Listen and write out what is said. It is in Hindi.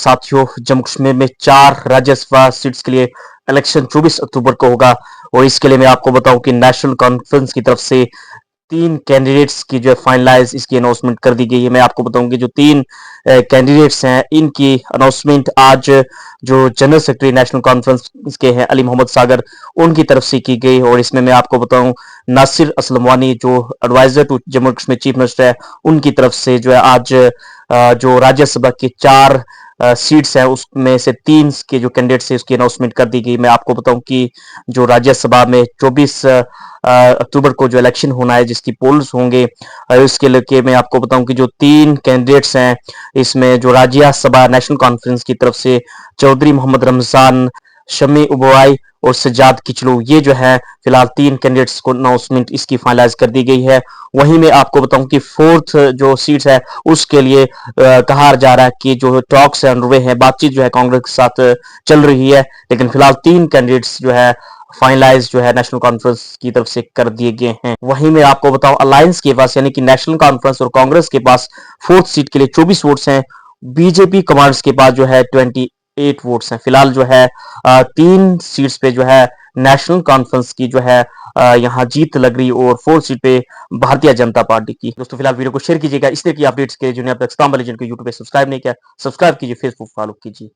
साथियों, जम्मू कश्मीर में 4 राज्यसभा सीट्स के लिए इलेक्शन 24 अक्टूबर को होगा और इसके लिए मैं आपको बताऊं कि नेशनल कॉन्फ्रेंस की तरफ से 3 कैंडिडेट्स की जो है फाइनलाइज इसकी अनाउंसमेंट कर दी गई है। मैं आपको बताऊं कि जो 3 कैंडिडेट्स हैं इनकी अनाउंसमेंट आज जो जनरल सेक्रेटरी नेशनल कॉन्फ्रेंस के हैं अली मोहम्मद सागर उनकी तरफ से की गई और इसमें मैं आपको बताऊं नासिर असलम वानी जो advisor to Jammu Kashmir chief minister है उनकी तरफ से जो है आज जो राज्यसभा के 4 सीट्स हैं उसमें से 3 के जो कैंडिडेट्स हैं उसकी अनाउंसमेंट कर दी गई। मैं आपको बताऊं कि जो राज्यसभा में 24 अक्टूबर को जो इलेक्शन होना है जिसकी पोल्स होंगे इसके लेके मैं आपको बताऊं कि जो 3 कैंडिडेट्स हैं इसमें जो राज्यसभा नेशनल कॉन्फ्रेंस की तरफ से चौधरी मोहम्मद रमजान, शमी उबवाई और सज्जाद किचलू ये जो है फिलहाल 3 कैंडिडेट्स को अनाउंसमेंट इसकी फाइनलाइज कर दी गई है। वहीं मैं आपको बताऊं कि 4th जो सीट्स है उसके लिए कहा जा रहा है कि जो टॉक्स है अंडरवे है, बातचीत जो है कांग्रेस के साथ चल रही है, लेकिन फिलहाल 3 कैंडिडेट्स जो है फाइनलाइज जो है नेशनल कॉन्फ्रेंस की तरफ से कर दिए गए हैं। वहीं मैं आपको बताऊं अलायंस के पास यानी कि नेशनल कॉन्फ्रेंस और कांग्रेस के पास 4th सीट के लिए 24 वोट्स हैं। बीजेपी कमांड्स के पास जो है 28 वोट्स हैं। फिलहाल जो है 3 सीट्स पे जो है नेशनल कॉन्फ्रेंस की जो है यहाँ जीत लग रही और 4th सीट पे भारतीय जनता पार्टी की। दोस्तों फिलहाल वीडियो को शेयर कीजिएगा, इस तरह की अपडेट्स के जो आपने यूट्यूब पे सब्सक्राइब नहीं किया सब्सक्राइब कीजिए, फेसबुक फॉलो कीजिए।